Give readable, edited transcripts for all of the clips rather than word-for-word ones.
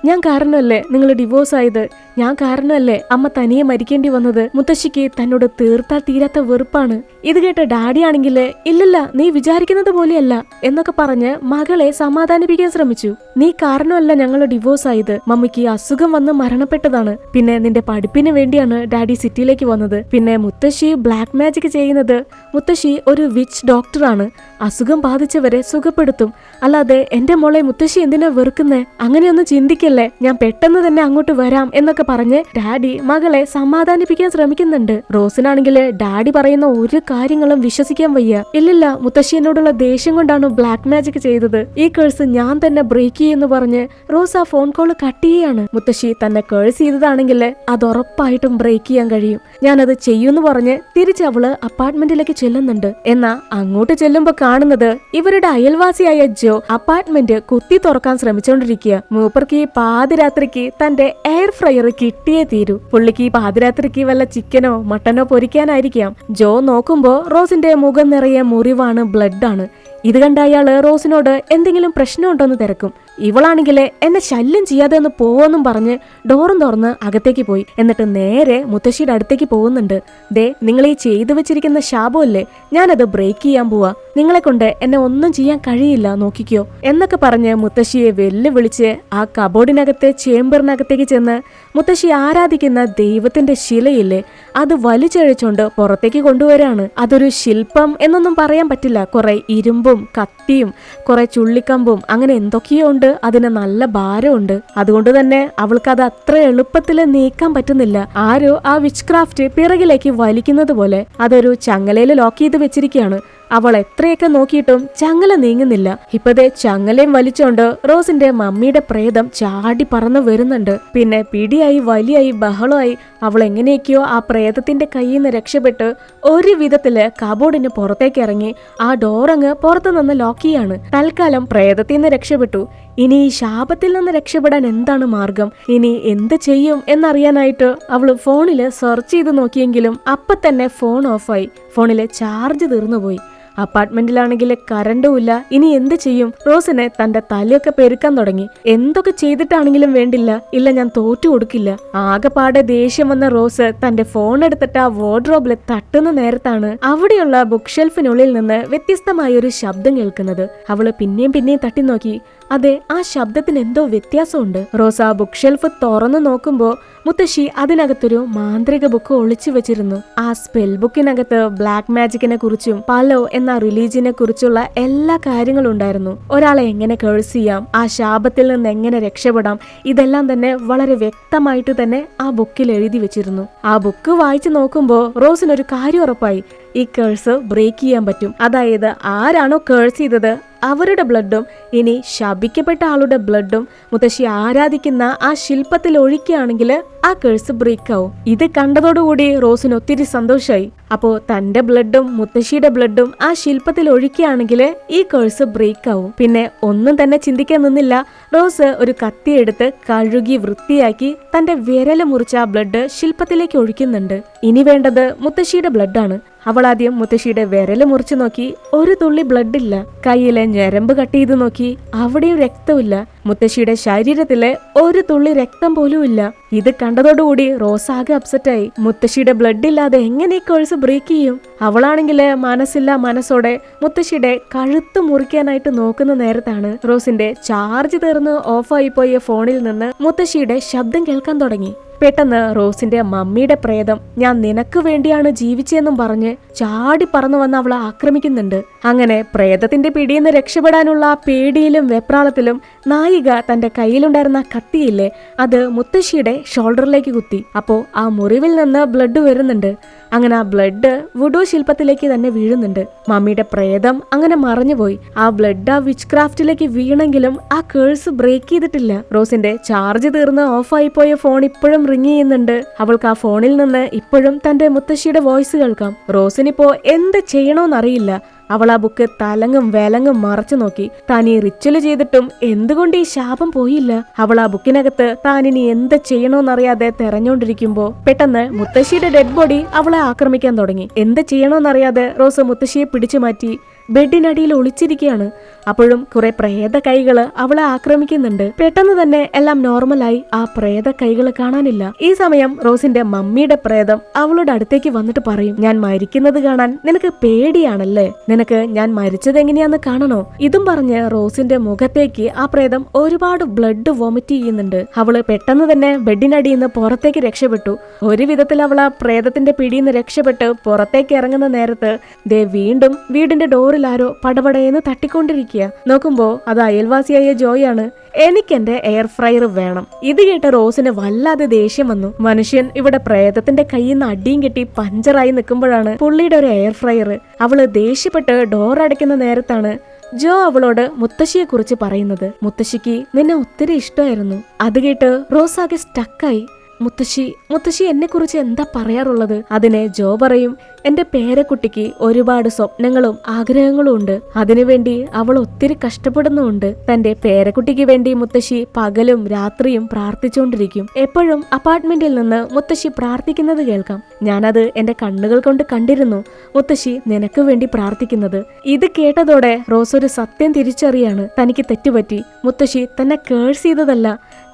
ഞാൻ കാരണമല്ലേ നിങ്ങൾ ഡിവോഴ്സ് ആയത്, ഞാൻ കാരണമല്ലേ അമ്മ തനിയെ മരിക്കേണ്ടി വന്നത്, മുത്തശ്ശിക്ക് തന്നോട് തീർത്താൽ തീരാത്ത വെറുപ്പാണ്. ഇത് കേട്ട ഡാഡി ആണെങ്കിൽ ഇല്ലല്ല നീ വിചാരിക്കുന്നത് പോലെയല്ല എന്നൊക്കെ പറഞ്ഞ് മകളെ സമാധാനിപ്പിക്കാൻ ശ്രമിച്ചു. നീ കാരണമല്ല ഞങ്ങൾ ഡിവോഴ്സ് ആയത്, മമ്മിക്ക് അസുഖം വന്ന് മരണപ്പെട്ടതാണ്. പിന്നെ നിന്റെ പഠിപ്പിന് വേണ്ടിയാണ് ഡാഡി സിറ്റിയിലേക്ക് വന്നത്. പിന്നെ മുത്തശ്ശി ബ്ലാക്ക് മാജിക് ചെയ്യുന്നത്, മുത്തശ്ശി ഒരു വിച്ച് ഡോക്ടറാണ്, അസുഖം ബാധിച്ചവരെ സുഖപ്പെടുത്തും. അല്ലാതെ എന്റെ മോളെ മുത്തശ്ശി എന്തിനാ വെറുക്കുന്നേ, അങ്ങനെയൊന്നും ചിന്തിക്കല്ലേ, ഞാൻ പെട്ടെന്ന് തന്നെ അങ്ങോട്ട് വരാം എന്നൊക്കെ പറഞ്ഞ് ഡാഡി മകളെ സമാധാനിപ്പിക്കാൻ ശ്രമിക്കുന്നുണ്ട്. റോസിനാണെങ്കിൽ ഡാഡി പറയുന്ന ഒരു കാര്യങ്ങളും വിശ്വസിക്കാൻ വയ്യ. ഇല്ലില്ല, മുത്തശ്ശി എന്നോടുള്ള ദേഷ്യം കൊണ്ടാണ് ബ്ലാക്ക് മാജിക് ചെയ്തത്, ഈ കേഴ്സ് ഞാൻ തന്നെ ബ്രേക്ക് ചെയ്യുമെന്ന് പറഞ്ഞ് റോസ് ആ ഫോൺ കോൾ കട്ട് ചെയ്യാണ്. മുത്തശ്ശി തന്നെ കേഴ്സ് ചെയ്തതാണെങ്കിൽ അത് ഉറപ്പായിട്ടും ബ്രേക്ക് ചെയ്യാൻ കഴിയും, ഞാനത് ചെയ്യുമെന്ന് പറഞ്ഞ് തിരിച്ച് അവള് അപ്പാർട്ട്മെന്റിലേക്ക് ചെല്ലുന്നുണ്ട്. എന്നാ അങ്ങോട്ട് ചെല്ലുമ്പോ കാണുന്നത് ഇവരുടെ അയൽവാസിയായ ജോ അപ്പാർട്ട്മെന്റ് കുത്തി തുറക്കാൻ ശ്രമിച്ചോണ്ടിരിക്കുക. മൂപ്പർക്ക് ഈ പാതിരാത്രിക്ക് തന്റെ എയർ ഫ്രയർ കിട്ടിയേ തീരൂ. പുള്ളിക്ക് ഈ പാതിരാത്രിക്ക് വല്ല ചിക്കനോ മട്ടനോ പൊരിക്കാനായിരിക്കാം. ജോ നോക്കുമ്പോ റോസിന്റെ മുഖം നിറയെ മുറിവാണ്, ബ്ലഡ് ആണ്. ഇത് കണ്ട അയാള് റോസിനോട് എന്തെങ്കിലും പ്രശ്നമുണ്ടോന്ന് തിരക്കും. ഇവളാണെങ്കില് എന്നെ ശല്യം ചെയ്യാതെ ഒന്ന് പോവെന്നും പറഞ്ഞ് ഡോറും തുറന്ന് അകത്തേക്ക് പോയി. എന്നിട്ട് നേരെ മുത്തശ്ശിയുടെ അടുത്തേക്ക് പോകുന്നുണ്ട്. ദേ, നിങ്ങൾ ഈ ചെയ്തു വെച്ചിരിക്കുന്ന ശാപമല്ലേ, ഞാനത് ബ്രേക്ക് ചെയ്യാൻ പോവാ, നിങ്ങളെ കൊണ്ട് എന്നെ ഒന്നും ചെയ്യാൻ കഴിയില്ല, നോക്കിക്കോ എന്നൊക്കെ പറഞ്ഞ് മുത്തശ്ശിയെ വെല്ലുവിളിച്ച് ആ കബോർഡിനകത്തെ ചേംബറിനകത്തേക്ക് ചെന്ന് മുത്തശ്ശി ആരാധിക്കുന്ന ദൈവത്തിന്റെ ശിലയില്ലേ അത് വലിച്ചഴിച്ചോണ്ട് പുറത്തേക്ക് കൊണ്ടുവരാണ്. അതൊരു ശില്പം എന്നൊന്നും പറയാൻ പറ്റില്ല, കുറെ ഇരുമ്പും കത്തിയും കുറെ ചുള്ളിക്കമ്പും അങ്ങനെ എന്തൊക്കെയോ ഉണ്ട്, അതിന് നല്ല ഭാരമുണ്ട്. അതുകൊണ്ട് തന്നെ അവൾക്ക് അത് അത്ര എളുപ്പത്തിൽ നീക്കാൻ പറ്റുന്നില്ല. ആരോ ആ വിച്ച് ക്രാഫ്റ്റ് പിറകിലേക്ക് വലിക്കുന്നത് പോലെ അതൊരു ചങ്ങലയിൽ ലോക്ക് ചെയ്ത് വെച്ചിരിക്കുകയാണ്. അവൾ എത്രയൊക്കെ നോക്കിയിട്ടും ചങ്ങല നീങ്ങുന്നില്ല. ഇപ്പതേ ചങ്ങലയും വലിച്ചോണ്ട് റോസിന്റെ മമ്മിയുടെ പ്രേതം ചാടി പറന്നു വരുന്നുണ്ട്. പിന്നെ പിടിയായി വലിയായി ബഹളമായി അവൾ എങ്ങനെയൊക്കെയോ ആ പ്രേതത്തിന്റെ കയ്യിൽ നിന്ന് രക്ഷപ്പെട്ട് ഒരു വിധത്തില് കബോർഡിന് പുറത്തേക്ക് ഇറങ്ങി ആ ഡോറങ്ങ് പുറത്തു നിന്ന് ലോക്ക് ചെയ്യാണ്. തൽക്കാലം പ്രേതത്തിൽ നിന്ന് രക്ഷപ്പെട്ടു. ഇനി ഈ ശാപത്തിൽ നിന്ന് രക്ഷപ്പെടാൻ എന്താണ് മാർഗം, ഇനി എന്ത് ചെയ്യും എന്നറിയാനായിട്ട് അവള് ഫോണില് സെർച്ച് ചെയ്ത് നോക്കിയെങ്കിലും അപ്പൊ തന്നെ ഫോൺ ഓഫായി. ഫോണിലെ ചാർജ് തീർന്നുപോയി. അപ്പാർട്ട്മെന്റിലാണെങ്കിൽ കറണ്ടും ഇല്ല. ഇനി എന്ത് ചെയ്യും? റോസിനെ തന്റെ തലയൊക്കെ പെരുക്കാൻ തുടങ്ങി. എന്തൊക്കെ ചെയ്തിട്ടാണെങ്കിലും വേണ്ടില്ല, ഇല്ല ഞാൻ തോറ്റു കൊടുക്കില്ല. ആകെപ്പാടെ ദേഷ്യം വന്ന റോസ് തന്റെ ഫോൺ എടുത്തിട്ട് ആ വാർഡ്രോബില് തട്ടുന്ന നേരത്താണ് അവിടെയുള്ള ബുക്ക് ഷെൽഫിനുള്ളിൽ നിന്ന് വ്യത്യസ്തമായ ഒരു ശബ്ദം കേൾക്കുന്നത്. അവള് പിന്നെയും തട്ടി നോക്കി. അതെ, ആ ശബ്ദത്തിന് എന്തോ വ്യത്യാസമുണ്ട്. റോസ് ആ ബുക്ക് ഷെൽഫ് തുറന്നു നോക്കുമ്പോ മുത്തശ്ശി അതിനകത്തൊരു മാന്ത്രിക ബുക്ക് ഒളിച്ചു വെച്ചിരുന്നു. ആ സ്പെൽ ബുക്കിനകത്ത് ബ്ലാക്ക് മാജിക്കിനെ കുറിച്ചും പലോ എന്ന റിലീജിയനെ കുറിച്ചുള്ള എല്ലാ കാര്യങ്ങളും ഉണ്ടായിരുന്നു. ഒരാളെ എങ്ങനെ കേഴ്സ് ചെയ്യാം, ആ ശാപത്തിൽ നിന്ന് എങ്ങനെ രക്ഷപ്പെടാം, ഇതെല്ലാം തന്നെ വളരെ വ്യക്തമായിട്ട് തന്നെ ആ ബുക്കിൽ എഴുതി വെച്ചിരുന്നു. ആ ബുക്ക് വായിച്ചു നോക്കുമ്പോ റോസിനൊരു കാര്യം ഉറപ്പായി, ഈ കേഴ്സ് ബ്രേക്ക് ചെയ്യാൻ പറ്റും. അതായത് ആരാണോ കേഴ്സ് ചെയ്തത് അവരുടെ ബ്ലഡും ഇനി ശപിക്കപ്പെട്ട ആളുടെ ബ്ലഡും മുത്തശ്ശി ആരാധിക്കുന്ന ആ ശില്പത്തിൽ ഒഴിക്കുകയാണെങ്കിൽ ആ കേഴ്സ് ബ്രേക്ക് ആവും. ഇത് കണ്ടതോടുകൂടി റോസിന് ഒത്തിരി സന്തോഷമായി. അപ്പോ തന്റെ ബ്ലഡും മുത്തശ്ശിയുടെ ബ്ലഡും ആ ശില്പത്തിൽ ഒഴിക്കുകയാണെങ്കിൽ ഈ കേഴ്സ് ബ്രേക്ക് ആവും. പിന്നെ ഒന്നും തന്നെ ചിന്തിക്കാൻ നിന്നില്ല. റോസ് ഒരു കത്തിയെടുത്ത് കഴുകി വൃത്തിയാക്കി തന്റെ വിരല് മുറിച്ച ആ ബ്ലഡ് ശില്പത്തിലേക്ക് ഒഴിക്കുന്നുണ്ട്. ഇനി വേണ്ടത് മുത്തശ്ശിയുടെ ബ്ലഡാണ്. അവൾ ആദ്യം മുത്തശ്ശിയുടെ വിരല് മുറിച്ചു നോക്കി, ഒരു തുള്ളി ബ്ലഡ് ഇല്ല. കയ്യിലെ ഞരമ്പ് കട്ട് ചെയ്ത് നോക്കി, അവിടെയും രക്തമില്ല. മുത്തശ്ശിയുടെ ശരീരത്തിലെ ഒരു തുള്ളി രക്തം പോലും ഇല്ല. ഇത് കണ്ടതോടുകൂടി റോസ് ആകെ അപ്സെറ്റായി. മുത്തശ്ശിയുടെ ബ്ലഡ് ഇല്ലാതെ എങ്ങനെ ഈ കേഴ്സ് ബ്രേക്ക് ചെയ്യും? അവളാണെങ്കിൽ മനസ്സില്ല മനസ്സോടെ മുത്തശ്ശിയുടെ കഴുത്ത് മുറിക്കാനായിട്ട് നോക്കുന്ന നേരത്താണ് റോസിന്റെ ചാർജ് തീർന്ന് ഓഫായി പോയ ഫോണിൽ നിന്ന് മുത്തശ്ശിയുടെ ശബ്ദം കേൾക്കാൻ തുടങ്ങി. പെട്ടെന്ന് റോസിന്റെ മമ്മിയുടെ പ്രേതം ഞാൻ നിനക്ക് വേണ്ടിയാണ് ജീവിച്ചെന്നും പറഞ്ഞ് ചാടി പറന്നു വന്ന് അവളെ ആക്രമിക്കുന്നുണ്ട്. അങ്ങനെ പ്രേതത്തിന്റെ പിടിയിൽ രക്ഷപ്പെടാനുള്ള ആ പേടിയിലും വെപ്രാളത്തിലും നായിക തന്റെ കയ്യിലുണ്ടായിരുന്ന കത്തിയില്ലേ അത് മുത്തശ്ശിയുടെ ഷോൾഡറിലേക്ക് കുത്തി. അപ്പോ ആ മുറിവിൽ നിന്ന് ബ്ലഡ് വരുന്നുണ്ട്. അങ്ങനെ ആ ബ്ലഡ് വുഡു ശില്പത്തിലേക്ക് തന്നെ വീഴുന്നുണ്ട്. മമ്മിയുടെ പ്രേതം അങ്ങനെ മറഞ്ഞുപോയി. ആ ബ്ലഡ് ആ വിച്ച് ക്രാഫ്റ്റിലേക്ക് വീണെങ്കിലും ആ കേഴ്സ് ബ്രേക്ക് ചെയ്തിട്ടില്ല. റോസിന്റെ ചാർജ് തീർന്ന് ഓഫായി പോയ ഫോൺ ഇപ്പോഴും റിങ് ചെയ്യുന്നുണ്ട്. അവൾക്ക് ആ ഫോണിൽ നിന്ന് ഇപ്പോഴും തന്റെ മുത്തശ്ശിയുടെ വോയിസ് കേൾക്കാം. റോസിനിപ്പോ എന്ത് ചെയ്യണോന്നറിയില്ല. അവൾ ആ ബുക്ക് തലങ്ങും വേലങ്ങും മറച്ചു നോക്കി. താൻ ഈ റിച്വല് ചെയ്തിട്ടും എന്തുകൊണ്ട് ഈ ശാപം പോയില്ല? അവൾ ആ ബുക്കിനകത്ത് താനിനി എന്ത് ചെയ്യണോന്നറിയാതെ തെരഞ്ഞോണ്ടിരിക്കുമ്പോ പെട്ടെന്ന് മുത്തശ്ശിയുടെ ഡെഡ് ബോഡി അവളെ ആക്രമിക്കാൻ തുടങ്ങി. എന്ത് ചെയ്യണോന്നറിയാതെ റോസ് മുത്തശ്ശിയെ പിടിച്ചു മാറ്റി ബെഡിനടിയിൽ ഒളിച്ചിരിക്കുകയാണ്. അപ്പോഴും കുറെ പ്രേത കൈകള് അവളെ ആക്രമിക്കുന്നുണ്ട്. പെട്ടെന്ന് തന്നെ എല്ലാം നോർമലായി ആ പ്രേത കൈകള് കാണാനില്ല. ഈ സമയം റോസിന്റെ മമ്മിയുടെ പ്രേതം അവളുടെ അടുത്തേക്ക് വന്നിട്ട് പറയും, ഞാൻ മരിക്കുന്നത് കാണാൻ നിനക്ക് പേടിയാണല്ലേ, നിനക്ക് ഞാൻ മരിച്ചത് എങ്ങനെയാന്ന് കാണണോ? ഇതും പറഞ്ഞ് റോസിന്റെ മുഖത്തേക്ക് ആ പ്രേതം ഒരുപാട് ബ്ലഡ് വോമിറ്റ് ചെയ്യുന്നുണ്ട്. അവള് പെട്ടെന്ന് തന്നെ ബെഡിനടിയിൽ നിന്ന് പുറത്തേക്ക് രക്ഷപ്പെട്ടു. ഒരു വിധത്തിൽ അവൾ ആ പ്രേതത്തിന്റെ പിടിയിൽ നിന്ന് രക്ഷപ്പെട്ട് പുറത്തേക്ക് ഇറങ്ങുന്ന നേരത്ത് ദേ വീണ്ടും വീടിന്റെ ഡോറിൽ ആരോ പടപടയെന്ന് തട്ടിക്കൊണ്ടിരിക്കുക. നോക്കുമ്പോ അത് അയൽവാസിയായ ജോയാണ്. എനിക്കെന്റെ എയർ ഫ്രയർ വേണം. ഇത് കേട്ട റോസിന് വല്ലാതെ ദേഷ്യം വന്നു. മനുഷ്യൻ ഇവിടെ പ്രേതത്തിന്റെ കയ്യിൽ നിന്ന് അടിയും കെട്ടി പഞ്ചറായി നിൽക്കുമ്പോഴാണ് പുള്ളിയുടെ ഒരു എയർ ഫ്രയർ. അവള് ദേഷ്യപ്പെട്ട് ഡോർ അടയ്ക്കുന്ന നേരത്താണ് ജോ അവളോട് മുത്തശ്ശിയെ കുറിച്ച് പറയുന്നത്. മുത്തശ്ശിക്ക് നിന്നെ ഒത്തിരി ഇഷ്ടമായിരുന്നു. അത് കേട്ട് റോസ് ആകെ സ്റ്റക്കായി. മുത്തശ്ശി എന്നെ കുറിച്ച് എന്താ പറയാറുള്ളത്? അതിനെ ജോ പറയും, എന്റെ പേരക്കുട്ടിക്ക് ഒരുപാട് സ്വപ്നങ്ങളും ആഗ്രഹങ്ങളും ഉണ്ട്. അതിനുവേണ്ടി അവൾ ഒത്തിരി കഷ്ടപ്പെടുന്നുമുണ്ട്. തന്റെ പേരക്കുട്ടിക്ക് വേണ്ടി മുത്തശ്ശി പകലും രാത്രിയും പ്രാർത്ഥിച്ചുകൊണ്ടിരിക്കും. എപ്പോഴും അപ്പാർട്ട്മെന്റിൽ നിന്ന് മുത്തശ്ശി പ്രാർത്ഥിക്കുന്നത് കേൾക്കാം. ഞാനത് എന്റെ കണ്ണുകൾ കൊണ്ട് കണ്ടിരുന്നു, മുത്തശ്ശി നിനക്ക് വേണ്ടി പ്രാർത്ഥിക്കുന്നത്. ഇത് കേട്ടതോടെ റോസ് ഒരു സത്യം തിരിച്ചറിയാണ്. തനിക്ക് തെറ്റുപറ്റി. മുത്തശ്ശി തന്നെ കേഴ്സ് ചെയ്തതല്ല,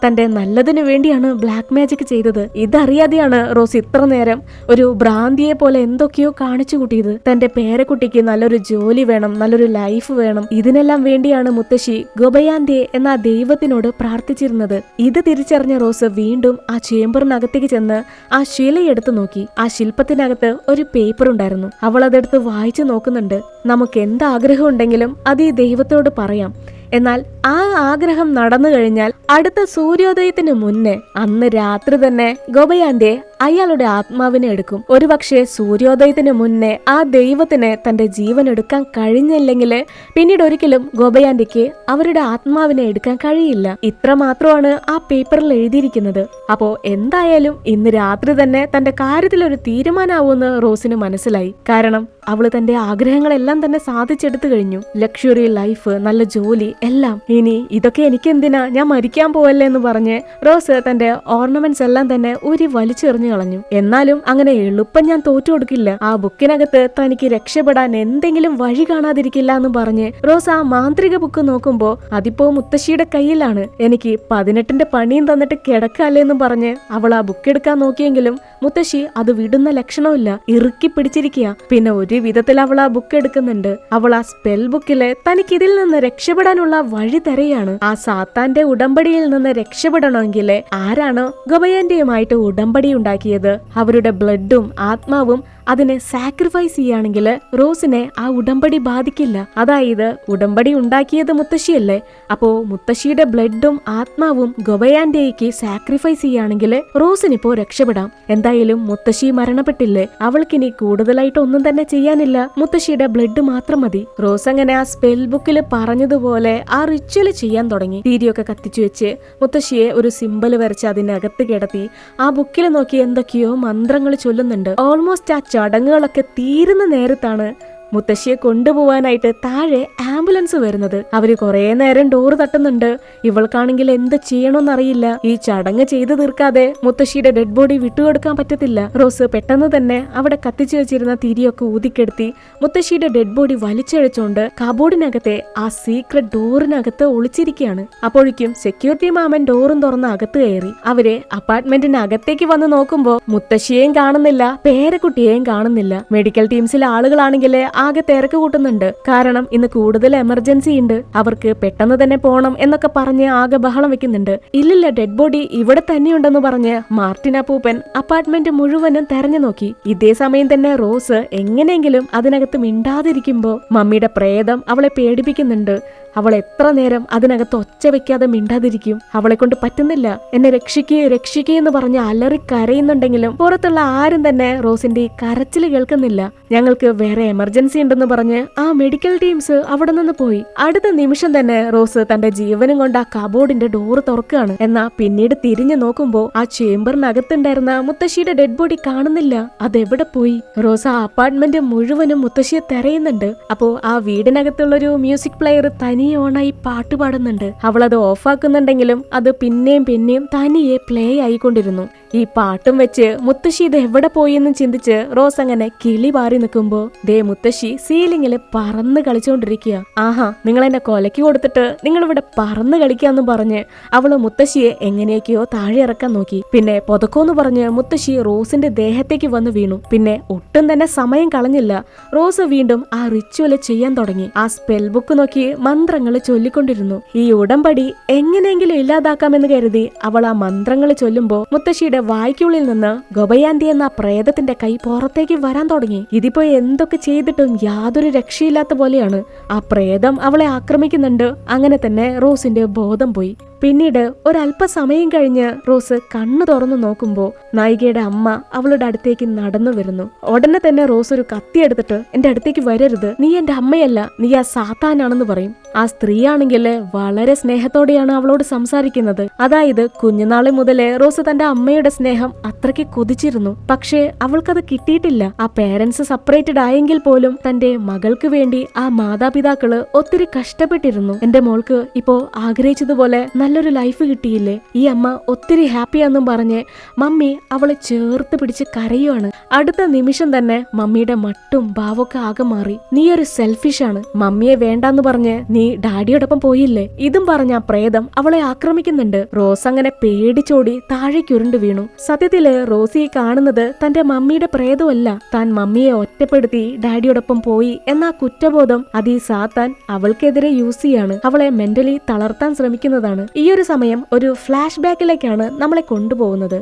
തന്റെ നല്ലതിനു വേണ്ടിയാണ് ബ്ലാക്ക് മാജിക് ചെയ്തത്. ഇതറിയാതെയാണ് റോസ് ഇത്ര നേരം ഒരു ഭ്രാന്തിയെ പോലെ എന്തൊക്കെയോ കാണിച്ചു കൂട്ടിയത്. തന്റെ പേരക്കുട്ടിക്ക് നല്ലൊരു ജോലി വേണം, നല്ലൊരു ലൈഫ് വേണം. ഇതിനെല്ലാം വേണ്ടിയാണ് മുത്തശ്ശി ഗൊബയാന്റെ എന്ന ദൈവത്തിനോട് പ്രാർത്ഥിച്ചിരുന്നത്. ഇത് തിരിച്ചറിഞ്ഞ റോസ് വീണ്ടും ആ ചേംബറിനകത്തേക്ക് ചെന്ന് ആ ശിലയെടുത്ത് നോക്കി. ആ ശില്പത്തിനകത്ത് ഒരു പേപ്പർ ഉണ്ടായിരുന്നു. അവൾ അതെടുത്ത് വായിച്ചു നോക്കുന്നുണ്ട്. നമുക്ക് എന്താഗ്രഹം ഉണ്ടെങ്കിലും അത് ഈ ദൈവത്തോട് പറയാം. എന്നാൽ ആ ആഗ്രഹം നടന്നു കഴിഞ്ഞാൽ അടുത്ത സൂര്യോദയത്തിന് മുന്നേ അന്ന് രാത്രി തന്നെ ഗൊബയാന്റെ അയാളുടെ ആത്മാവിനെ എടുക്കും. ഒരുപക്ഷെ സൂര്യോദയത്തിന് മുന്നേ ആ ദൈവത്തിന് തന്റെ ജീവൻ എടുക്കാൻ കഴിഞ്ഞില്ലെങ്കിൽ പിന്നീട് ഒരിക്കലും ഗൊബയാന്റെക്ക് അവരുടെ ആത്മാവിനെ എടുക്കാൻ കഴിയില്ല. ഇത്ര മാത്രമാണ് ആ പേപ്പറിൽ എഴുതിയിരിക്കുന്നത്. അപ്പോ എന്തായാലും ഇന്ന് രാത്രി തന്നെ തന്റെ കാര്യത്തിൽ ഒരു തീരുമാനമാവുമെന്ന് റോസിന് മനസ്സിലായി. കാരണം അവള് തന്റെ ആഗ്രഹങ്ങളെല്ലാം തന്നെ സാധിച്ചെടുത്തു കഴിഞ്ഞു. ലക്ഷറി ലൈഫ്, നല്ല ജോലി, എല്ലാം. ഇനി ഇതൊക്കെ എനിക്കെന്തിനാ, ഞാൻ മരിക്കാൻ പോവല്ലേ എന്ന് പറഞ്ഞ് റോസ് തന്റെ ഓർണമെന്റ്സ് എല്ലാം തന്നെ ഊരി വലിച്ചെറിഞ്ഞു കളഞ്ഞു. എന്നാലും അങ്ങനെ എളുപ്പം ഞാൻ തോറ്റു കൊടുക്കില്ല. ആ ബുക്കിനകത്ത് തനിക്ക് രക്ഷപ്പെടാൻ എന്തെങ്കിലും വഴി കാണാതിരിക്കില്ല എന്ന് പറഞ്ഞ് റോസ് ആ മാന്ത്രിക ബുക്ക് നോക്കുമ്പോ അതിപ്പോ മുത്തശ്ശിയുടെ കയ്യിലാണ്. എനിക്ക് 18ന്റെ പണിയും തന്നിട്ട് കിടക്കാല്ലേ എന്ന് പറഞ്ഞ് അവൾ ആ ബുക്ക് എടുക്കാൻ നോക്കിയെങ്കിലും മുത്തശ്ശി അത് വിടുന്ന ലക്ഷണമില്ല. ഇറുക്കി പിടിച്ചിരിക്കുക. പിന്നെ ഒരു വിധത്തിൽ അവൾ ആ ബുക്ക് എടുക്കുന്നുണ്ട്. അവൾ ആ സ്പെൽ ബുക്കില് തനിക്ക് ഇതിൽ നിന്ന് രക്ഷപ്പെടാനുള്ള വഴി തരയാണ്. ആ സാത്താന്റെ ഉടമ്പടിയിൽ നിന്ന് രക്ഷപ്പെടണമെങ്കിൽ ആരാണോ ഗൊബയാന്റെയുമായിട്ട് ഉടമ്പടി ഉണ്ടാക്കിയത് അവരുടെ ബ്ലഡും ആത്മാവും അതിനെ സാക്രിഫൈസ് ചെയ്യുകയാണെങ്കിൽ റോസിനെ ആ ഉടമ്പടി ബാധിക്കില്ല. അതായത് ഉടമ്പടി ഉണ്ടാക്കിയത് മുത്തശ്ശിയല്ലേ. അപ്പോ മുത്തശ്ശിയുടെ ബ്ലഡും ആത്മാവും ഗൊബയാന്റെയ്ക്ക് സാക്രിഫൈസ് ചെയ്യുകയാണെങ്കിൽ റോസിനിപ്പോ രക്ഷപ്പെടാം. എന്തായാലും മുത്തശ്ശി മരണപ്പെട്ടില്ലേ, അവൾക്കിനി കൂടുതലായിട്ട് ഒന്നും തന്നെ ചെയ്യാനില്ല. മുത്തശ്ശിയുടെ ബ്ലഡ് മാത്രം മതി. റോസ് അങ്ങനെ ആ സ്പെൽ ബുക്കിൽ പറഞ്ഞതുപോലെ ആ റിച്വൽ ചെയ്യാൻ തുടങ്ങി. തീരിയൊക്കെ കത്തിച്ചു വെച്ച് മുത്തശ്ശിയെ ഒരു സിമ്പൽ വരച്ച് അതിനകത്ത് കിടത്തി ആ ബുക്കിൽ നോക്കി എന്തൊക്കെയോ മന്ത്രങ്ങൾ ചൊല്ലുന്നുണ്ട്. ഓൾമോസ്റ്റ് ആ ചടങ്ങുകളൊക്കെ തീരുന്ന നേരത്താണ് മുത്തശ്ശിയെ കൊണ്ടുപോവാനായിട്ട് താഴെ ആംബുലൻസ് വരുന്നത്. അവര് കുറെ നേരം ഡോറ് തട്ടുന്നുണ്ട്. ഇവൾക്കാണെങ്കിൽ എന്ത് ചെയ്യണമെന്നറിയില്ല. ഈ ചടങ്ങ് ചെയ്തു തീർക്കാതെ മുത്തശ്ശിയുടെ ഡെഡ് ബോഡി വിട്ടുകൊടുക്കാൻ പറ്റത്തില്ല. റോസ് പെട്ടെന്ന് തന്നെ അവിടെ കത്തിച്ചു വെച്ചിരുന്ന തിരിയൊക്കെ ഊതിക്കെടുത്തി മുത്തശ്ശിയുടെ ഡെഡ് ബോഡി വലിച്ചഴിച്ചുകൊണ്ട് കബോർഡിനകത്തെ ആ സീക്രട്ട് ഡോറിനകത്ത് ഒളിച്ചിരിക്കുകയാണ്. അപ്പോഴേക്കും സെക്യൂരിറ്റി മാമൻ ഡോറും തുറന്ന് അകത്ത് കയറി. അവര് അപ്പാർട്ട്മെന്റിനകത്തേക്ക് വന്ന് നോക്കുമ്പോ മുത്തശ്ശിയെയും കാണുന്നില്ല, പേരക്കുട്ടിയെയും കാണുന്നില്ല. മെഡിക്കൽ ടീംസിലെ ആളുകളാണെങ്കിൽ ആകെ തിരക്ക് കൂട്ടുന്നുണ്ട്. കാരണം ഇന്ന് കൂടുതൽ എമർജൻസി ഉണ്ട്, അവർക്ക് പെട്ടെന്ന് തന്നെ പോണം എന്നൊക്കെ പറഞ്ഞ് ആകെ ബഹളം വെക്കുന്നുണ്ട്. ഇല്ലില്ല, ഡെഡ് ബോഡി ഇവിടെ തന്നെയുണ്ടെന്ന് പറഞ്ഞ് മാർട്ടിൻ അപ്പൂപ്പൻ അപ്പാർട്ട്മെന്റ് മുഴുവനും തെരഞ്ഞു നോക്കി. ഇതേ സമയം തന്നെ റോസ് എങ്ങനെയെങ്കിലും അതിനകത്ത് മിണ്ടാതിരിക്കുമ്പോ മമ്മിയുടെ പ്രേതം അവളെ പേടിപ്പിക്കുന്നുണ്ട്. അവൾ എത്ര നേരം അതിനകത്ത് ഒച്ച വെക്കാതെ മിണ്ടാതിരിക്കും? അവളെ കൊണ്ട് പറ്റുന്നില്ല. എന്നെ രക്ഷിക്കേ എന്ന് പറഞ്ഞ് അലറി കരയുന്നുണ്ടെങ്കിലും പുറത്തുള്ള ആരും തന്നെ റോസിന്റെ ഈ കരച്ചില് കേൾക്കുന്നില്ല. ഞങ്ങൾക്ക് വേറെ എമർജൻസി ഉണ്ടെന്ന് പറഞ്ഞ് ആ മെഡിക്കൽ ടീംസ് അവിടെ നിന്ന് പോയി. അടുത്ത നിമിഷം തന്നെ റോസ് തന്റെ ജീവനും കൊണ്ട് ആ കബോർഡിന്റെ ഡോറ് തുറക്കുകയാണ്. എന്നാ പിന്നീട് തിരിഞ്ഞു നോക്കുമ്പോ ആ ചേംബറിനകത്തുണ്ടായിരുന്ന മുത്തശ്ശിയുടെ ഡെഡ് ബോഡി കാണുന്നില്ല. അതെവിടെ പോയി? റോസ് ആ അപ്പാർട്ട്മെന്റ് മുഴുവനും മുത്തശ്ശിയെ തെരയുന്നുണ്ട്. അപ്പോ ആ വീടിനകത്തുള്ളൊരു മ്യൂസിക് പ്ലെയർ തനി തനിയെ ഓണായി പാട്ട് പാടുന്നുണ്ട്. അവളത് ഓഫാക്കുന്നുണ്ടെങ്കിലും അത് പിന്നെയും പിന്നെയും തനിയെ പ്ലേ ആയിക്കൊണ്ടിരുന്നു. ഈ പാട്ടും വെച്ച് മുത്തശ്ശി ഇത് എവിടെ പോയെന്നും ചിന്തിച്ച് റോസ് അങ്ങനെ കിളി പാറി നിൽക്കുമ്പോ ദേ മുത്തശ്ശി സീലിങ്ങില് പറന്ന് കളിച്ചോണ്ടിരിക്കുക. ആഹാ, നിങ്ങൾ എന്നെ കൊലക്ക് കൊടുത്തിട്ട് നിങ്ങളിവിടെ പറന്ന് കളിക്കാന്നും പറഞ്ഞ് അവള് മുത്തശ്ശിയെ എങ്ങനെയൊക്കെയോ താഴെ ഇറക്കാൻ നോക്കി. പിന്നെ പൊതക്കോന്ന് പറഞ്ഞ് മുത്തശ്ശി റോസിന്റെ ദേഹത്തേക്ക് വന്ന് വീണു. പിന്നെ ഒട്ടും തന്നെ സമയം കളഞ്ഞില്ല. റോസ് വീണ്ടും ആ റിച്വല് ചെയ്യാൻ തുടങ്ങി. ആ സ്പെൽ ബുക്ക് നോക്കി മന്ത്രങ്ങൾ ചൊല്ലിക്കൊണ്ടിരുന്നു. ഈ ഉടമ്പടി എങ്ങനെയെങ്കിലും ഇല്ലാതാക്കാമെന്ന് കരുതി അവൾ ആ മന്ത്രങ്ങൾ ചൊല്ലുമ്പോ മുത്തശ്ശിയുടെ വായ്ക്കുള്ളിൽ നിന്ന് ഗൊബയാന്തി എന്ന പ്രേതത്തിന്റെ കൈ പുറത്തേക്ക് വരാൻ തുടങ്ങി. ഇതിപ്പോ എന്തൊക്കെ ചെയ്തിട്ടും യാതൊരു രക്ഷയില്ലാത്ത പോലെയാണ്. ആ പ്രേതം അവളെ ആക്രമിക്കുന്നുണ്ട്. അങ്ങനെ തന്നെ റോസിന്റെ ബോധം പോയി. പിന്നീട് ഒരല്പസമയം കഴിഞ്ഞ് റോസ് കണ്ണു തുറന്നു നോക്കുമ്പോ നായികയുടെ അമ്മ അവളുടെ അടുത്തേക്ക് നടന്നു വരുന്നു. ഉടനെ തന്നെ റോസ് ഒരു കത്തി എടുത്തിട്ട് എന്റെ അടുത്തേക്ക് വരരുത്, നീ എന്റെ അമ്മയല്ല, നീ ആ സാത്താനാണെന്ന് പറയും. ആ സ്ത്രീയാണെങ്കിൽ വളരെ സ്നേഹത്തോടെയാണ് അവളോട് സംസാരിക്കുന്നത്. അതായത് കുഞ്ഞുനാളെ മുതലേ റോസ് തന്റെ അമ്മയുടെ സ്നേഹം അത്രയ്ക്ക് കൊതിച്ചിരുന്നു. പക്ഷേ അവൾക്കത് കിട്ടിയിട്ടില്ല. ആ പേരൻസ് സെപ്പറേറ്റഡ് ആയെങ്കിൽ പോലും തന്റെ മകൾക്ക് വേണ്ടി ആ മാതാപിതാക്കള് ഒത്തിരി കഷ്ടപ്പെട്ടിരുന്നു. എന്റെ മോൾക്ക് ഇപ്പോ ആഗ്രഹിച്ചതുപോലെ നല്ലൊരു ലൈഫ് കിട്ടിയില്ലേ, ഈ അമ്മ ഒത്തിരി ഹാപ്പിയാന്നും പറഞ്ഞ് മമ്മി അവളെ ചേർത്ത് പിടിച്ച് കരയുവാണ്. അടുത്ത നിമിഷം തന്നെ മമ്മിയുടെ മട്ടും ഭാവമൊക്കെ ആകെ മാറി. നീ ഒരു സെൽഫിഷാണ്, മമ്മിയെ വേണ്ടാന്ന് പറഞ്ഞ് നീ ഡാഡിയോടൊപ്പം പോയില്ലേ, ഇതും പറഞ്ഞ ആ പ്രേതം അവളെ ആക്രമിക്കുന്നുണ്ട്. റോസ് അങ്ങനെ പേടിച്ചോടി താഴേക്കുരുണ്ടു വീണു. സത്യത്തില് റോസി കാണുന്നത് തന്റെ മമ്മിയുടെ പ്രേതമല്ല, താൻ മമ്മിയെ ഒറ്റപ്പെടുത്തി ഡാഡിയോടൊപ്പം പോയി എന്ന കുറ്റബോധം അത് ഈ സാത്താൻ അവൾക്കെതിരെ യൂസ് ചെയ്യാണ്. അവളെ മെന്റലി തളർത്താൻ ശ്രമിക്കുന്നതാണ്. ഈ ഒരു സമയം ഒരു ഫ്ലാഷ് ബാക്കിലേക്കാണ് നമ്മളെ കൊണ്ടുപോകുന്നത്.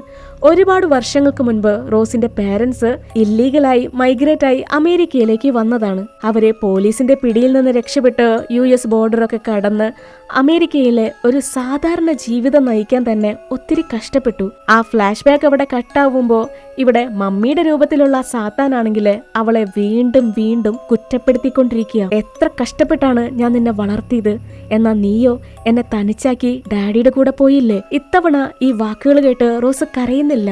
ഒരുപാട് വർഷങ്ങൾക്ക് മുൻപ് റോസിന്റെ പേരൻസ് ഇല്ലീഗലായി മൈഗ്രേറ്റ് ആയി അമേരിക്കയിലേക്ക് വന്നതാണ്. അവരെ പോലീസിന്റെ പിടിയിൽ നിന്ന് രക്ഷപ്പെട്ട് US ബോർഡറൊക്കെ കടന്ന് അമേരിക്കയിലെ ഒരു സാധാരണ ജീവിതം നയിക്കാൻ തന്നെ ഒത്തിരി കഷ്ടപ്പെട്ടു. ആ ഫ്ലാഷ് ബാക്ക് അവിടെ കട്ടാവുമ്പോ ഇവിടെ മമ്മിയുടെ രൂപത്തിലുള്ള സാത്താനാണെങ്കിൽ അവളെ വീണ്ടും വീണ്ടും കുറ്റപ്പെടുത്തിക്കൊണ്ടിരിക്കുക. എത്ര കഷ്ടപ്പെട്ടാണ് ഞാൻ നിന്നെ വളർത്തിയത്, എന്നാ നീയോ എന്നെ തനിച്ചാക്കി ഡാഡിയുടെ കൂടെ പോയില്ലേ. ഇത്തവണ ഈ വാക്കുകൾ കേട്ട് റോസ് കരയുന്നില്ല.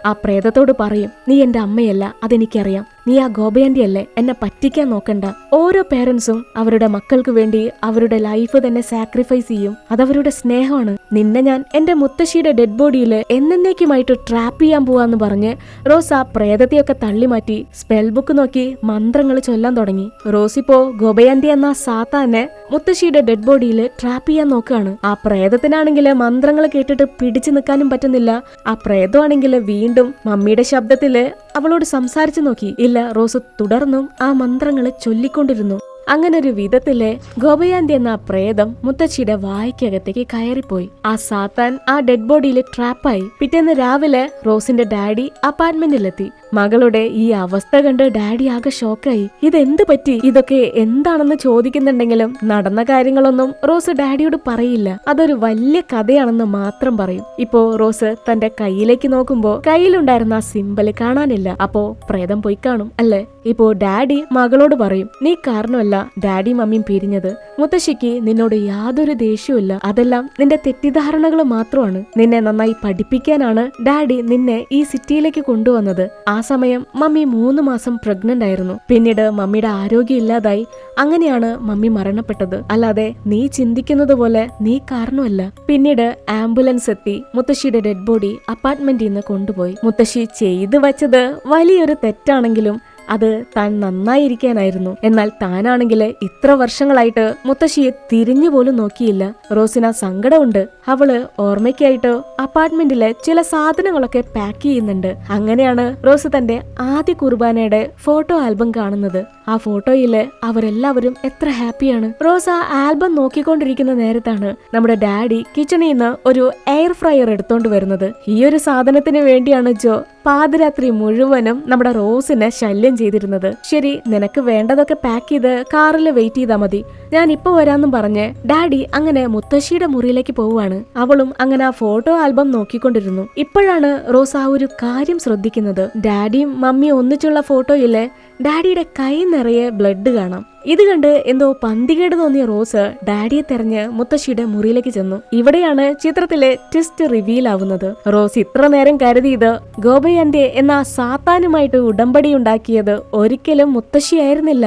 ആ പ്രേതത്തോട് പറയും, നീ എന്റെ അമ്മയല്ല, അതെനിക്കറിയാം, നീ ആ ഗോപയാന്റി അല്ലേ, എന്നെ പറ്റിക്കാൻ നോക്കണ്ട. ഓരോ പേരൻസും അവരുടെ മക്കൾക്ക് വേണ്ടി അവരുടെ ലൈഫ് തന്നെ സാക്രിഫൈസ് ചെയ്യും. അതവരുടെ സ്നേഹമാണ്. നിന്നെ ഞാൻ എന്റെ മുത്തശ്ശിയുടെ ഡെഡ് ബോഡിയിൽ എന്നേക്കുമായിട്ട് ട്രാപ്പ് ചെയ്യാൻ പോവാന്ന് പറഞ്ഞ് റോസ് ആ പ്രേതത്തെയൊക്കെ തള്ളിമാറ്റി സ്പെൽ ബുക്ക് നോക്കി മന്ത്രങ്ങൾ ചൊല്ലാൻ തുടങ്ങി. റോസിപ്പോ ഗോപയാന്റി എന്ന സാത്താനെ മുത്തശ്ശിയുടെ ഡെഡ് ബോഡിയിൽ ട്രാപ്പ് ചെയ്യാൻ നോക്കുകയാണ്. ആ പ്രേതത്തിനാണെങ്കിൽ മന്ത്രങ്ങൾ കേട്ടിട്ട് പിടിച്ചു നിൽക്കാനും പറ്റുന്നില്ല. ആ പ്രേതമാണെങ്കിൽ വീണ്ടും മമ്മിയുടെ ശബ്ദത്തില് അവളോട് സംസാരിച്ചു നോക്കി. ഇല്ല, റോസ് തുടർന്നും ആ മന്ത്രങ്ങളെ ചൊല്ലിക്കൊണ്ടിരുന്നു. അങ്ങനെ ഒരു വിധത്തിലെ ഗോപയാന്തി എന്ന പ്രേതം മുത്തശ്ശിയുടെ വായ്ക്കകത്തേക്ക് കയറിപ്പോയി. ആ സാത്താൻ ആ ഡെഡ് ബോഡിയിൽ ട്രാപ്പായി. പിറ്റേന്ന് രാവിലെ റോസിന്റെ ഡാഡി അപ്പാർട്ട്മെന്റിലെത്തി. മകളുടെ ഈ അവസ്ഥ കണ്ട് ഡാഡി ആകെ ഷോക്കായി. ഇതെന്ത് പറ്റി, ഇതൊക്കെ എന്താണെന്ന് ചോദിക്കുന്നുണ്ടെങ്കിലും നടന്ന കാര്യങ്ങളൊന്നും റോസ് ഡാഡിയോട് പറയില്ല. അതൊരു വലിയ കഥയാണെന്ന് മാത്രം പറയും. ഇപ്പോ റോസ് തന്റെ കയ്യിലേക്ക് നോക്കുമ്പോ കയ്യിലുണ്ടായിരുന്ന ആ സിമ്പല് കാണാനില്ല. അപ്പോ പ്രേതം പോയി കാണും അല്ലേ. ഇപ്പോ ഡാഡി മകളോട് പറയും, നീ കാരണമല്ല ഡാഡി മമ്മിയും പിരിഞ്ഞത്. മുത്തശ്ശിക്ക് നിന്നോട് യാതൊരു ദേഷ്യവുമില്ല, അതെല്ലാം നിന്റെ തെറ്റിദ്ധാരണകൾ മാത്രമാണ്. നിന്നെ നന്നായി പഠിപ്പിക്കാനാണ് ഡാഡി നിന്നെ ഈ സിറ്റിയിലേക്ക് കൊണ്ടുവന്നത്. ആ സമയം മമ്മി 3 മാസം പ്രഗ്നന്റ് ആയിരുന്നു. പിന്നീട് മമ്മിയുടെ ആരോഗ്യം ഇല്ലാതായി. അങ്ങനെയാണ് മമ്മി മരണപ്പെട്ടത്. അല്ലാതെ നീ ചിന്തിക്കുന്നത് പോലെ നീ കാരണമല്ല. പിന്നീട് ആംബുലൻസ് എത്തി മുത്തശ്ശിയുടെ ഡെഡ് ബോഡി അപ്പാർട്ട്മെന്റിൽ നിന്ന് കൊണ്ടുപോയി. മുത്തശ്ശി ചെയ്തു വച്ചത് വലിയൊരു തെറ്റാണെങ്കിലും അത് താൻ നന്നായിരിക്കാനായിരുന്നു. എന്നാൽ താനാണെങ്കിൽ ഇത്ര വർഷങ്ങളായിട്ട് മുത്തശ്ശിയെ തിരിഞ്ഞു പോലും നോക്കിയില്ല. റോസിന് സങ്കടമുണ്ട്. അവള് ഓർമ്മയ്ക്കായിട്ട് അപ്പാർട്ട്മെന്റിലെ ചില സാധനങ്ങളൊക്കെ പാക്ക് ചെയ്യുന്നുണ്ട്. അങ്ങനെയാണ് റോസ് തന്റെ ആദ്യ കുർബാനയുടെ ഫോട്ടോ ആൽബം കാണുന്നത്. ആ ഫോട്ടോയില് അവരെല്ലാവരും എത്ര ഹാപ്പിയാണ്. റോസ് ആ ആൽബം നോക്കിക്കൊണ്ടിരിക്കുന്ന നേരത്താണ് നമ്മുടെ ഡാഡി കിച്ചണിൽ നിന്ന് ഒരു എയർ ഫ്രയർ എടുത്തോണ്ട് വരുന്നത്. ഈ ഒരു സാധനത്തിന് വേണ്ടിയാണ് ജോ പാതിരാത്രി മുഴുവനും നമ്മുടെ റോസിനെ ശല്യം ചെയ്തിരുന്നത്. ശരി, നിനക്ക് വേണ്ടതൊക്കെ പാക്ക് ചെയ്ത് കാറിൽ വെയിറ്റ് ചെയ്താൽ മതി, ഞാൻ ഇപ്പൊ വരാന്നും പറഞ്ഞ് ഡാഡി അങ്ങനെ മുത്തശ്ശിയുടെ മുറിയിലേക്ക് പോവുകയാണ്. അവളും അങ്ങനെ ആ ഫോട്ടോ ആൽബം നോക്കിക്കൊണ്ടിരുന്നു. ഇപ്പോഴാണ് റോസ് ആ ഒരു കാര്യം ശ്രദ്ധിക്കുന്നത്. ഡാഡിയും മമ്മിയും ഒന്നിച്ചുള്ള ഫോട്ടോയില് ഡാഡിയുടെ കൈ നിറയെ ബ്ലഡ് കാണാം. ഇത് കണ്ട് എന്തോ പന്തികേട് തോന്നിയ റോസ് ഡാഡിയെ തെരഞ്ഞ് മുത്തശ്ശിയുടെ മുറിയിലേക്ക് ചെന്നു. ഇവിടെയാണ് ചിത്രത്തിലെ ട്വിസ്റ്റ് റിവീൽ ആവുന്നത്. റോസ് ഇത്ര നേരം കരുതിയത് ഗോപയാന്റി എന്ന സാത്താനുമായിട്ട് ഉടമ്പടി ഉണ്ടാക്കിയത് ഒരിക്കലും മുത്തശ്ശിയായിരുന്നില്ല.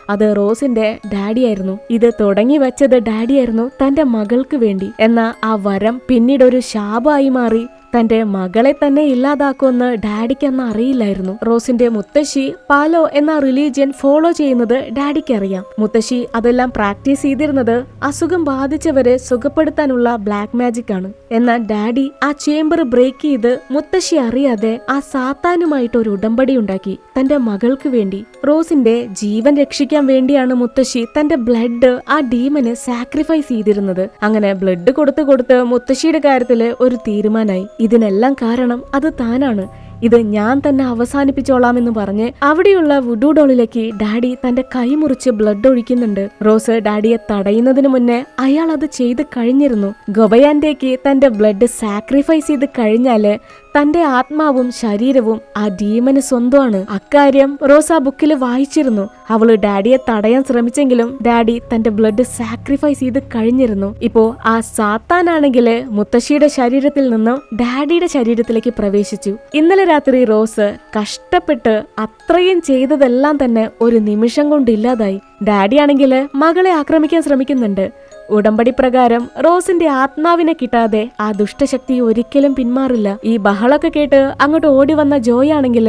അത് റോസിന്റെ ഡാഡിയായിരുന്നു. ഇത് തുടങ്ങി വെച്ചത് ഡാഡിയായിരുന്നു തന്റെ മകൾക്ക് വേണ്ടി. എന്നാൽ ആ വരം പിന്നീട് ഒരു ശാപമായി മാറി തന്റെ മകളെ തന്നെ ഇല്ലാതാക്കുമെന്ന് ഡാഡിക്കന്ന് അറിയില്ലായിരുന്നു. റോസിന്റെ മുത്തശ്ശി പാലോ എന്ന റിലീജിയൻ ഫോളോ ചെയ്യുന്നത് ഡാഡിക്ക് അറിയാം. മുത്തശ്ശി അതെല്ലാം പ്രാക്ടീസ് ചെയ്തിരുന്നത് അസുഖം ബാധിച്ചവരെ സുഖപ്പെടുത്താനുള്ള ബ്ലാക്ക് മാജിക് ആണ്. എന്നാൽ ഡാഡി ആ ചേംബർ ബ്രേക്ക് ചെയ്ത് മുത്തശ്ശി അറിയാതെ ആ സാത്താനുമായിട്ട് ഒരു ഉടമ്പടി ഉണ്ടാക്കി തന്റെ മകൾക്ക് വേണ്ടി. റോസിന്റെ ജീവൻ രക്ഷിക്കാൻ വേണ്ടിയാണ് മുത്തശ്ശി തന്റെ ബ്ലഡ് ആ ഡീമന് സാക്രിഫൈസ് ചെയ്തിരുന്നത്. അങ്ങനെ ബ്ലഡ് കൊടുത്ത് മുത്തശ്ശിയുടെ കാര്യത്തില് ഒരു തീരുമാനമായി. ഇതിനെല്ലാം കാരണം അത് താനാണ്. ഇത് ഞാൻ തന്നെ അവസാനിപ്പിച്ചോളാമെന്ന് പറഞ്ഞ് അവിടെയുള്ള വുഡു ഡോളിലേക്ക് ഡാഡി തന്റെ കൈ മുറിച്ച് ബ്ലഡ് ഒഴിക്കുന്നുണ്ട്. റോസ് ഡാഡിയെ തടയുന്നതിന് മുന്നേ അയാൾ അത് ചെയ്ത് കഴിഞ്ഞിരുന്നു. ഗൊബയാൻഡേക്ക് തന്റെ ബ്ലഡ് സാക്രിഫൈസ് ചെയ്ത് കഴിഞ്ഞാല് തന്റെ ആത്മാവും ശരീരവും ആ ഡീമന് സ്വന്തമാണ്. അക്കാര്യം റോസ് ആ ബുക്കിൽ വായിച്ചിരുന്നു. അവള് ഡാഡിയെ തടയാൻ ശ്രമിച്ചെങ്കിലും ഡാഡി തന്റെ ബ്ലഡ് സാക്രിഫൈസ് ചെയ്ത് കഴിഞ്ഞിരുന്നു. ഇപ്പോ ആ സാത്താനാണെങ്കില് മുത്തശ്ശിയുടെ ശരീരത്തിൽ നിന്നും ഡാഡിയുടെ ശരീരത്തിലേക്ക് പ്രവേശിച്ചു. ഇന്നലെ രാത്രി റോസ് കഷ്ടപ്പെട്ട് അത്രയും ചെയ്തതെല്ലാം തന്നെ ഒരു നിമിഷം കൊണ്ട് ഇല്ലാതായി. ഡാഡിയാണെങ്കില് മകളെ ആക്രമിക്കാൻ ശ്രമിക്കുന്നുണ്ട്. ഉടമ്പടി പ്രകാരം റോസിന്റെ ആത്മാവിനെ കിട്ടാതെ ആ ദുഷ്ടശക്തി ഒരിക്കലും പിന്മാറില്ല. ഈ ബഹളൊക്കെ കേട്ട് അങ്ങോട്ട് ഓടി വന്ന ജോയ് ആണെങ്കിൽ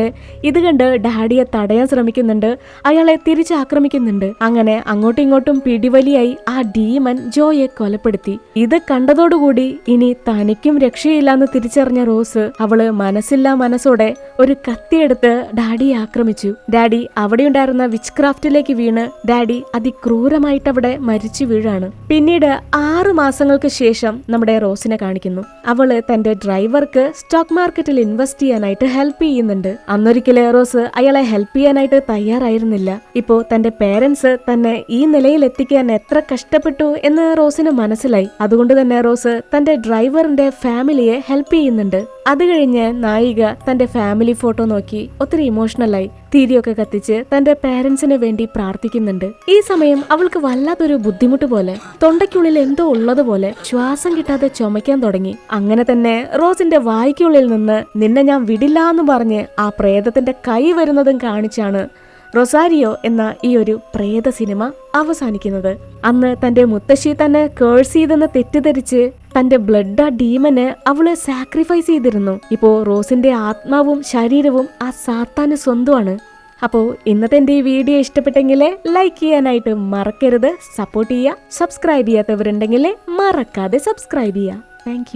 ഇത് കണ്ട് ഡാഡിയെ തടയാൻ ശ്രമിക്കുന്നുണ്ട്. അയാളെ തിരിച്ച് ആക്രമിക്കുന്നുണ്ട്. അങ്ങനെ അങ്ങോട്ടും ഇങ്ങോട്ടും പിടിവലിയായി ആ ഡീമൻ ജോയെ കൊലപ്പെടുത്തി. ഇത് കണ്ടതോടുകൂടി ഇനി തനിക്കും രക്ഷയില്ലാന്ന് തിരിച്ചറിഞ്ഞ റോസ് അവള് മനസ്സില്ലാ മനസ്സോടെ ഒരു കത്തിയെടുത്ത് ഡാഡിയെ ആക്രമിച്ചു. ഡാഡി അവിടെയുണ്ടായിരുന്ന വിച്ച് ക്രാഫ്റ്റിലേക്ക് വീണ് ഡാഡി അതിക്രൂരമായിട്ട് അവിടെ മരിച്ചു വീഴാണ്. പിന്നീട് 6 മാസങ്ങൾക്ക് ശേഷം നമ്മുടെ റോസിനെ കാണിക്കുന്നു. അവള് തന്റെ ഡ്രൈവർക്ക് സ്റ്റോക്ക് മാർക്കറ്റിൽ ഇൻവെസ്റ്റ് ചെയ്യാനായിട്ട് ഹെൽപ്പ് ചെയ്യുന്നുണ്ട്. അന്നൊരിക്കല് റോസ് അയാളെ ഹെൽപ്പ് ചെയ്യാനായിട്ട് തയ്യാറായിരുന്നില്ല. ഇപ്പോ തന്റെ പേരൻസ് തന്നെ ഈ നിലയിൽ എത്തിക്കാൻ എത്ര കഷ്ടപ്പെട്ടു എന്ന് റോസിന് മനസ്സിലായി. അതുകൊണ്ട് തന്നെ റോസ് തന്റെ ഡ്രൈവറിന്റെ ഫാമിലിയെ ഹെൽപ്പ് ചെയ്യുന്നുണ്ട്. അത് കഴിഞ്ഞ് നായിക തന്റെ ഫാമിലി ഫോട്ടോ നോക്കി ഒത്തിരി ഇമോഷണലായി തിരിയൊക്കെ കത്തിച്ച് തന്റെ പേരൻസിന് വേണ്ടി പ്രാർത്ഥിക്കുന്നുണ്ട്. ഈ സമയം അവൾക്ക് വല്ലാത്തൊരു ബുദ്ധിമുട്ട് പോലെ, തൊണ്ടയ്ക്കുള്ളിൽ എന്തോ ഉള്ളതുപോലെ ശ്വാസം കിട്ടാതെ ചുമയ്ക്കാൻ തുടങ്ങി. അങ്ങനെ തന്നെ റോസിന്റെ വായ്ക്കുള്ളിൽ നിന്ന് നിന്നെ ഞാൻ വിടില്ല എന്ന് പറഞ്ഞ് ആ പ്രേതത്തിന്റെ കൈ വരുന്നതും കാണിച്ചാണ് റൊസാരിയോ എന്ന ഈ ഒരു പ്രേത സിനിമ അവസാനിക്കുന്നത്. അന്ന് തന്റെ മുത്തശ്ശി തന്നെ കേഴ്സ് ചെയ്തെന്ന് തെറ്റിദ്ധരിച്ച് തന്റെ ബ്ലഡ് ആ ഡീമന് അവളെ സാക്രിഫൈസ് ചെയ്തിരുന്നു. ഇപ്പോ റോസിന്റെ ആത്മാവും ശരീരവും ആ സാത്താന് സ്വന്തമാണ്. അപ്പോൾ ഇന്നത്തെ എന്റെ ഈ വീഡിയോ ഇഷ്ടപ്പെട്ടെങ്കിൽ ലൈക്ക് ചെയ്യാനായിട്ട് മറക്കരുത്. സപ്പോർട്ട് ചെയ്യുക. സബ്സ്ക്രൈബ് ചെയ്യാത്തവരുണ്ടെങ്കിൽ മറക്കാതെ സബ്സ്ക്രൈബ് ചെയ്യുക. താങ്ക്